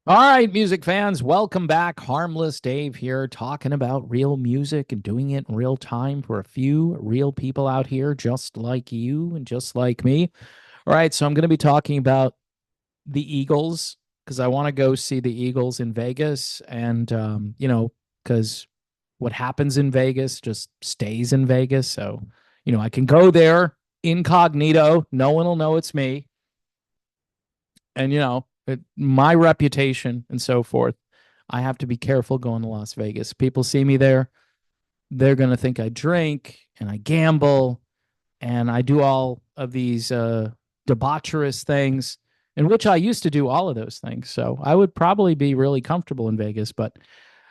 All right, music fans, welcome back. Harmless Dave here, talking about real music and doing it in real time for a few real people out here, just like you and just like me. All right, so I'm going to be talking about the Eagles because I want to go see the Eagles in Vegas. And, because what happens in Vegas just stays in Vegas. So, I can go there incognito. No one will know it's me. And my reputation and so forth, I have to be careful going to Las Vegas. People see me there, they're going to think I drink and I gamble and I do all of these debaucherous things, in which I used to do all of those things. So I would probably be really comfortable in Vegas. But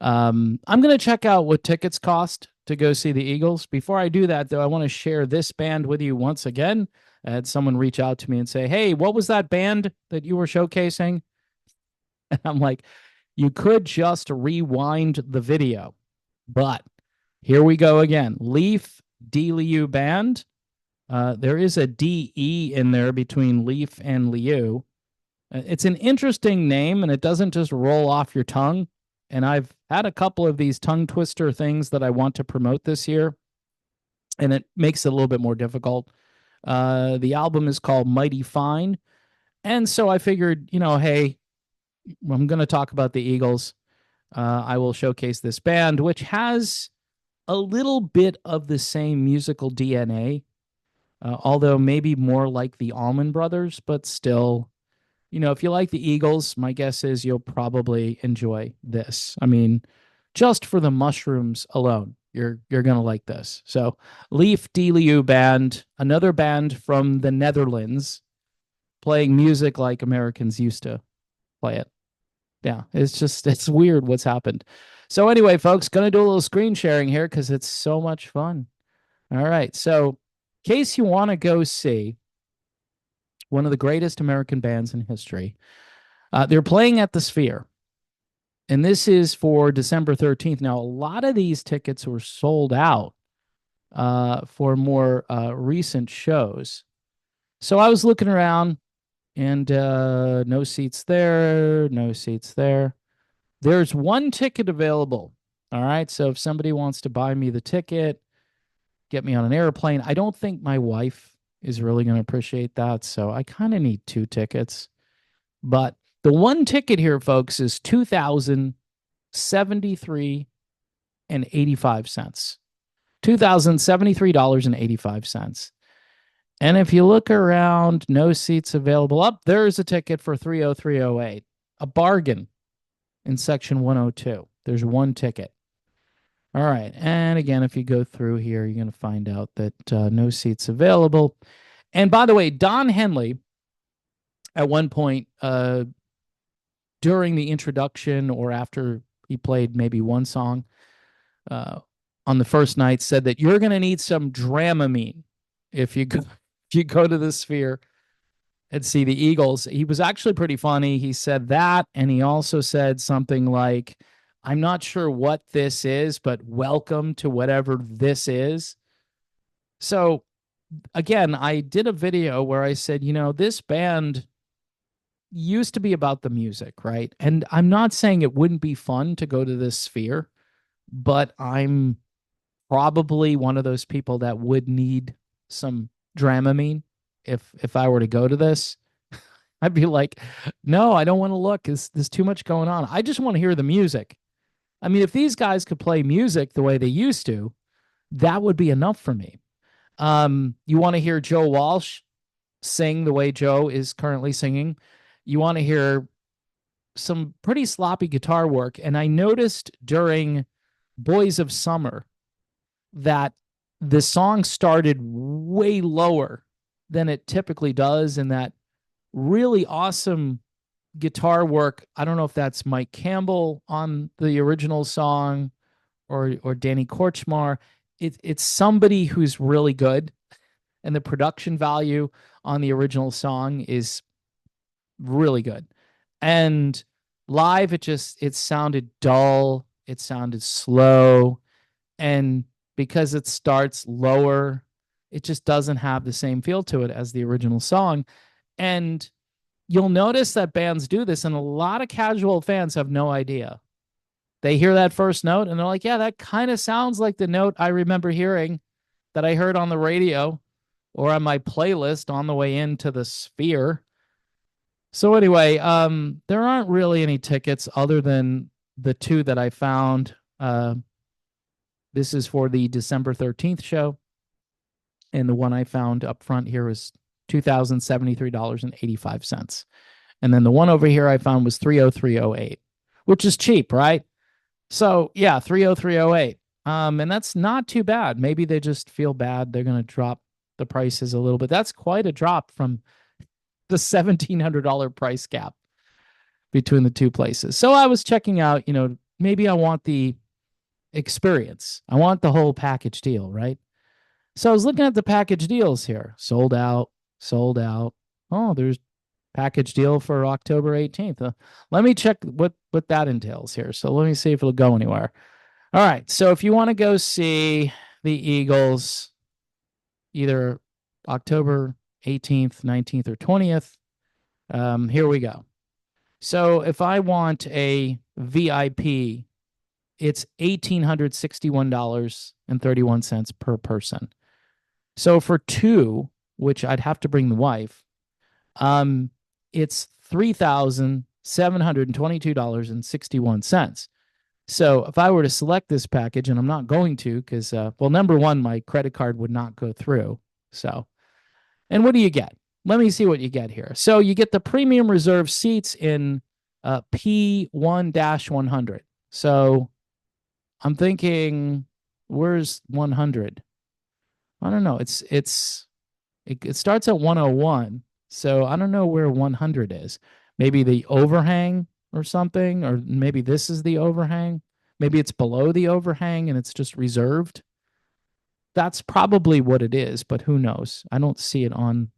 I'm going to check out what tickets cost to go see the Eagles. Before I do that, though, I want to share this band with you once again. I had someone reach out to me and say, "Hey, what was that band that you were showcasing?" And I'm like, "You could just rewind the video." But here we go again. Leaf D Liu Band. There is a DE in there between Leaf and Liu. It's an interesting name and it doesn't just roll off your tongue. And I've had a couple of these tongue twister things that I want to promote this year, and it makes it a little bit more difficult. The album is called Mighty Fine. And so I figured, hey, I'm going to talk about the Eagles. I will showcase this band, which has a little bit of the same musical DNA, although maybe more like the Allman Brothers, but still, if you like the Eagles, my guess is you'll probably enjoy this. I mean, just for the mushrooms alone, you're gonna like this. So, Leaf D Liu Band, another band from the Netherlands, playing music like Americans used to play it. Yeah, it's weird what's happened. So anyway, folks, gonna do a little screen sharing here because it's so much fun. All right, so in case you want to go see one of the greatest American bands in history, they're playing at the Sphere, and this is for December 13th. Now, a lot of these tickets were sold out for more recent shows. So I was looking around, and no seats there, no seats there. There's one ticket available. All right. So if somebody wants to buy me the ticket, get me on an airplane, I don't think my wife is really going to appreciate that. So I kind of need two tickets. But the one ticket here, folks, is 2073 and 85 cents. $2,073.85. And if you look around, no seats available. Up there's a ticket for 30308. A bargain in section 102. There's one ticket. All right. And again, if you go through here, you're going to find out that no seats available. And by the way, Don Henley, at one point during the introduction or after he played maybe one song uh, on the first night, said that you're going to need some Dramamine if you go, if you go to the Sphere and see the Eagles. He was actually pretty funny. He said that, and he also said something like, "I'm not sure what this is, but welcome to whatever this is." So again, I did a video where I said, this band used to be about the music, right? And I'm not saying it wouldn't be fun to go to this Sphere, but I'm probably one of those people that would need some Dramamine if I were to go to this. I'd be like, no, I don't want to look. There's too much going on. I just want to hear the music. I mean, if these guys could play music the way they used to, that would be enough for me. You want to hear Joe Walsh sing the way Joe is currently singing. You want to hear some pretty sloppy guitar work. And I noticed during Boys of Summer that the song started way lower than it typically does, and that really awesome guitar work. I don't know if that's Mike Campbell on the original song or Danny Korchmar. It's somebody who's really good, and the production value on the original song is really good. And live, it sounded dull, it sounded slow, and because it starts lower, it just doesn't have the same feel to it as the original song. And you'll notice that bands do this, and a lot of casual fans have no idea. They hear that first note and they're like, yeah, that kind of sounds like the note I remember hearing that I heard on the radio or on my playlist on the way into the Sphere. So anyway, there aren't really any tickets other than the two that I found. This is for the December 13th show. And the one I found up front here was $2,073.85. And then the one over here I found was 30308, which is cheap, right? So yeah, 30308. And that's not too bad. Maybe they just feel bad. They're going to drop the prices a little bit. That's quite a drop from the $1,700 price gap between the two places. So I was checking out, maybe I want the experience. I want the whole package deal, right? So I was looking at the package deals here. Sold out, sold out. Oh, there's package deal for October 18th. Let me check what that entails here. So let me see if it'll go anywhere. All right. So if you want to go see the Eagles, either October 18th, 19th, or 20th, here we go. So if I want a VIP, it's $1,861.31 per person. So for two, which I'd have to bring the wife, it's $3,722.61. So if I were to select this package, and I'm not going to because, well, number one, my credit card would not go through. So, and what do you get? Let me see what you get here. So you get the premium reserve seats in P1-100. So I'm thinking, where's 100? I don't know. It starts at 101. So I don't know where 100 is. Maybe the overhang or something, or maybe this is the overhang. Maybe it's below the overhang and it's just reserved. That's probably what it is, but who knows? I don't see it on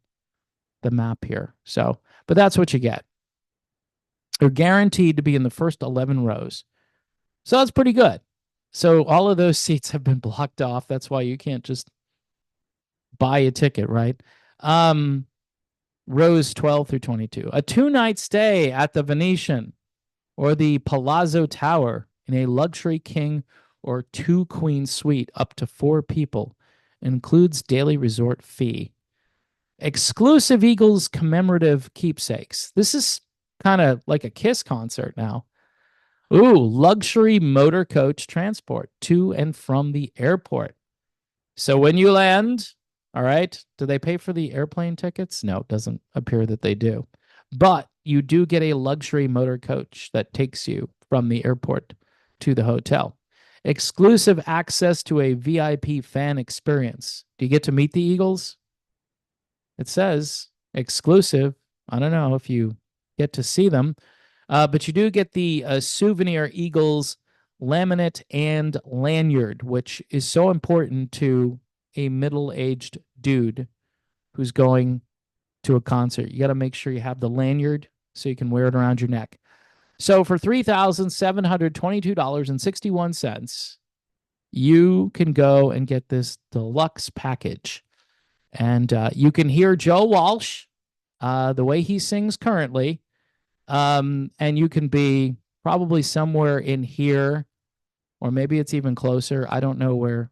the map here. So, but that's what you get. You're guaranteed to be in the first 11 rows. So that's pretty good. So all of those seats have been blocked off. That's why you can't just buy a ticket, right? Rows 12 through 22. A 2-night stay at the Venetian or the Palazzo Tower in a luxury king or 2-queen suite up to 4 people. Includes daily resort fee. Exclusive Eagles commemorative keepsakes. This is kind of like a Kiss concert now. Ooh, luxury motor coach transport to and from the airport. So when you land, all right, do they pay for the airplane tickets? No, it doesn't appear that they do. But you do get a luxury motor coach that takes you from the airport to the hotel. Exclusive access to a VIP fan experience. Do you get to meet the Eagles? It says exclusive. I don't know if you get to see them, but you do get the souvenir Eagles laminate and lanyard, which is so important to a middle-aged dude who's going to a concert. You got to make sure you have the lanyard so you can wear it around your neck. So for $3,722.61, you can go and get this deluxe package. And you can hear Joe Walsh the way he sings currently. And you can be probably somewhere in here, or maybe it's even closer. I don't know where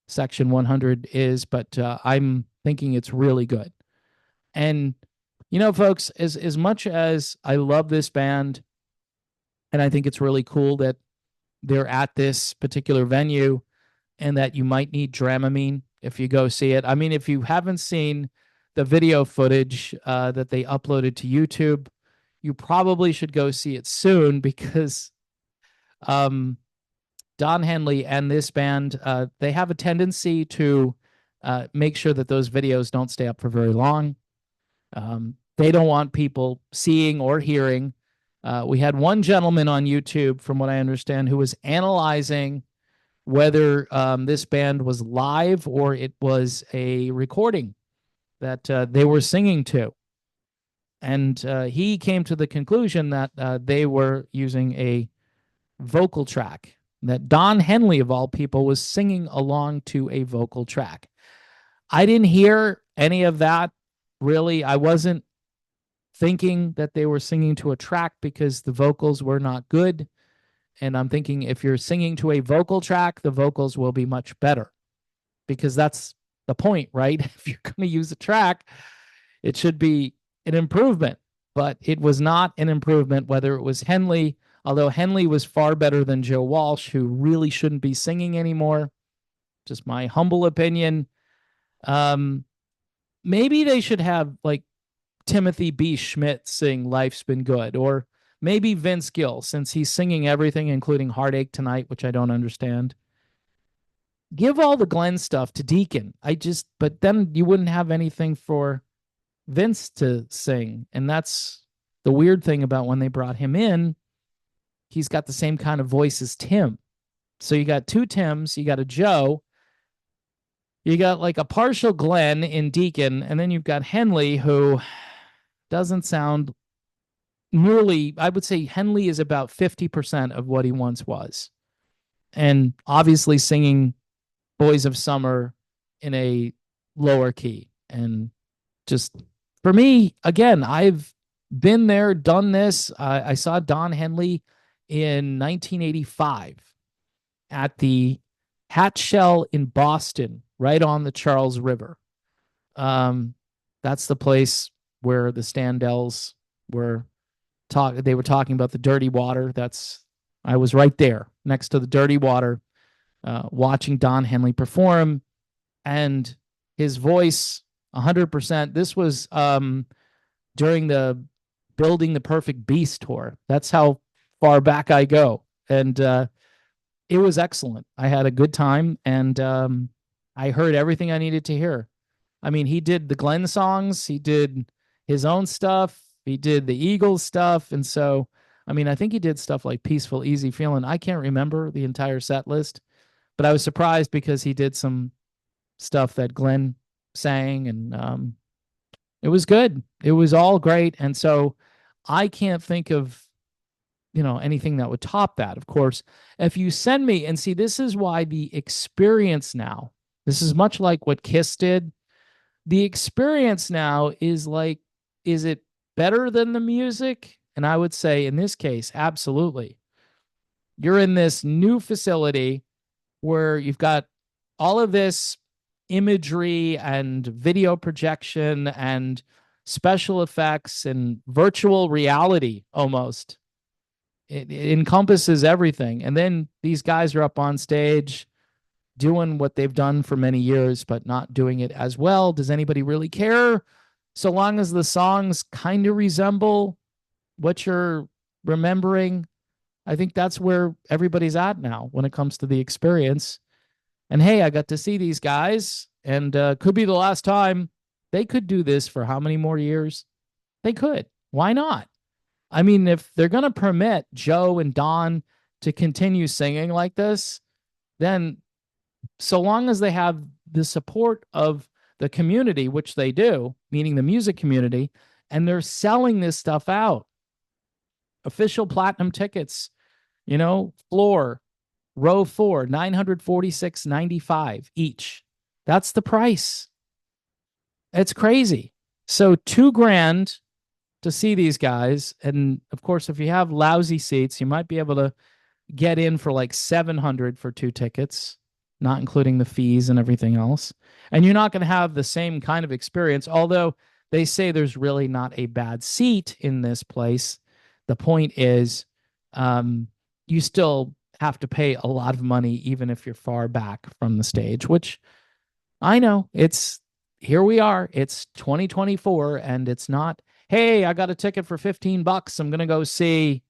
section 100 is, but I'm thinking it's really good. And, folks, as much as I love this band, and I think it's really cool that they're at this particular venue and that you might need Dramamine if you go see it. I mean, if you haven't seen the video footage that they uploaded to YouTube, you probably should go see it soon because Don Henley and this band, they have a tendency to make sure that those videos don't stay up for very long. They don't want people seeing or hearing. We had one gentleman on YouTube, from what I understand, who was analyzing whether this band was live or it was a recording that they were singing to. And he came to the conclusion that they were using a vocal track, that Don Henley, of all people, was singing along to a vocal track. I didn't hear any of that, really. I wasn't thinking that they were singing to a track because the vocals were not good. And I'm thinking if you're singing to a vocal track, the vocals will be much better because that's the point, right? If you're going to use a track, it should be an improvement, but it was not an improvement, whether it was Henley, although Henley was far better than Joe Walsh, who really shouldn't be singing anymore. Just my humble opinion. Um, Maybe they should have like Timothy B. Schmidt sing Life's Been Good, or maybe Vince Gill, since he's singing everything, including Heartache Tonight, which I don't understand. Give all the Glenn stuff to Deacon. But then you wouldn't have anything for Vince to sing. And that's the weird thing about when they brought him in. He's got the same kind of voice as Tim. So you got two Tims, you got a Joe, you got like a partial Glenn in Deacon, and then you've got Henley, who doesn't sound nearly, I would say Henley is about 50% of what he once was. And obviously singing Boys of Summer in a lower key. And just for me, again, I've been there, done this. I saw Don Henley in 1985 at the Hat Shell in Boston, right on the Charles River. That's the place where the Standells were they were talking about the dirty water. I was right there next to the dirty water, watching Don Henley perform, and his voice 100%. This was during the Building the Perfect Beast tour. That's how far back I go. And it was excellent. I had a good time, and I heard everything I needed to hear. I mean, he did the Glenn songs, he did his own stuff, he did the Eagles stuff. And so, I mean, I think he did stuff like Peaceful, Easy Feeling. I can't remember the entire set list, but I was surprised because he did some stuff that Glenn sang, and it was good. It was all great. And so I can't think of, anything that would top that. Of course, if you send me, and see, this is why the experience now, this is much like what Kiss did. The experience now is like, is it better than the music? And I would say in this case, absolutely. You're in this new facility where you've got all of this imagery and video projection and special effects and virtual reality almost. It encompasses everything. And then these guys are up on stage doing what they've done for many years, but not doing it as well. Does anybody really care? So long as the songs kind of resemble what you're remembering, I think that's where everybody's at now when it comes to the experience. And hey, I got to see these guys, and could be the last time. They could do this for how many more years? They could. Why not? I mean, if they're going to permit Joe and Don to continue singing like this, then so long as they have the support of the community, which they do, meaning the music community, and they're selling this stuff out, official platinum tickets, floor, row 4, $946.95 each. That's the price. It's crazy. So $2,000 to see these guys. And of course, if you have lousy seats, you might be able to get in for like $700 for 2 tickets, not including the fees and everything else. And you're not going to have the same kind of experience, although they say there's really not a bad seat in this place. The point is, you still have to pay a lot of money, even if you're far back from the stage, which I know here we are. It's 2024, and it's not, hey, I got a ticket for $15. I'm going to go see,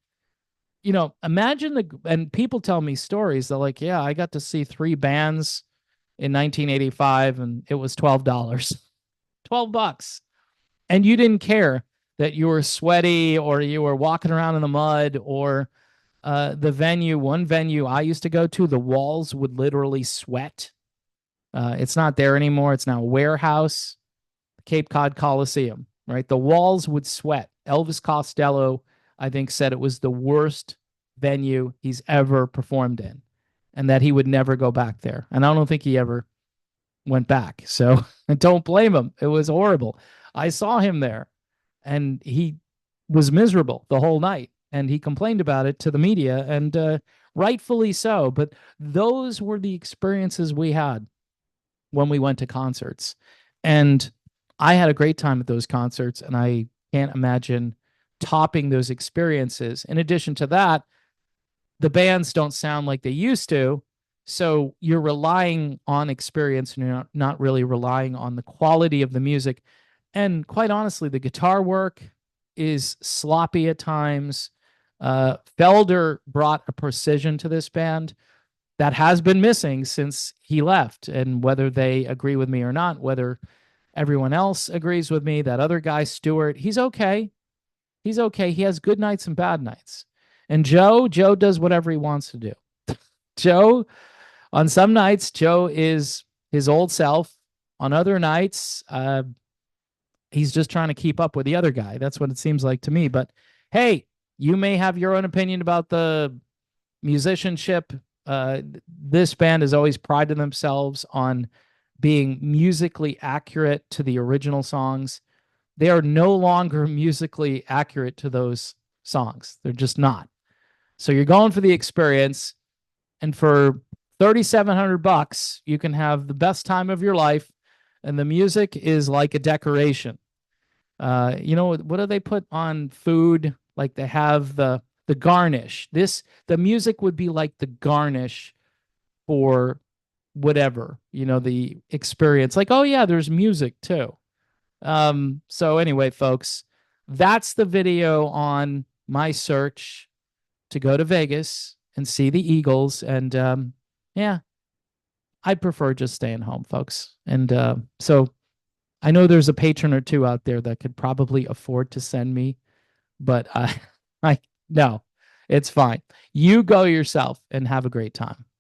imagine and people tell me stories. They're like, yeah, I got to see 3 bands in 1985 and it was $12, $12. And you didn't care that you were sweaty or you were walking around in the mud, or one venue I used to go to, the walls would literally sweat. It's not there anymore. It's now a warehouse, Cape Cod Coliseum, right? The walls would sweat. Elvis Costello, I think, said it was the worst venue he's ever performed in, and that he would never go back there. And I don't think he ever went back. So don't blame him. It was horrible. I saw him there, and he was miserable the whole night, and he complained about it to the media, and rightfully so. But those were the experiences we had when we went to concerts. And I had a great time at those concerts, and I can't imagine topping those experiences. In addition to that, the bands don't sound like they used to. So you're relying on experience, and you're not really relying on the quality of the music. And quite honestly, the guitar work is sloppy at times. Felder brought a precision to this band that has been missing since he left. And whether they agree with me or not, whether everyone else agrees with me, that other guy, Stewart, he's okay. He's okay. He has good nights and bad nights. And Joe does whatever he wants to do. Joe, on some nights, Joe is his old self. On other nights, he's just trying to keep up with the other guy. That's what it seems like to me. But hey, you may have your own opinion about the musicianship. This band has always prided themselves on being musically accurate to the original songs. They are no longer musically accurate to those songs. They're just not. So you're going for the experience, and for $3,700, you can have the best time of your life, and the music is like a decoration. What do they put on food? Like they have the garnish. The music would be like the garnish for whatever, the experience. Like, oh yeah, there's music too. So anyway, folks, that's the video on my search to go to Vegas and see the Eagles. And yeah, I'd prefer just staying home, folks. And so I know there's a patron or two out there that could probably afford to send me, but I no, it's fine. You go yourself and have a great time.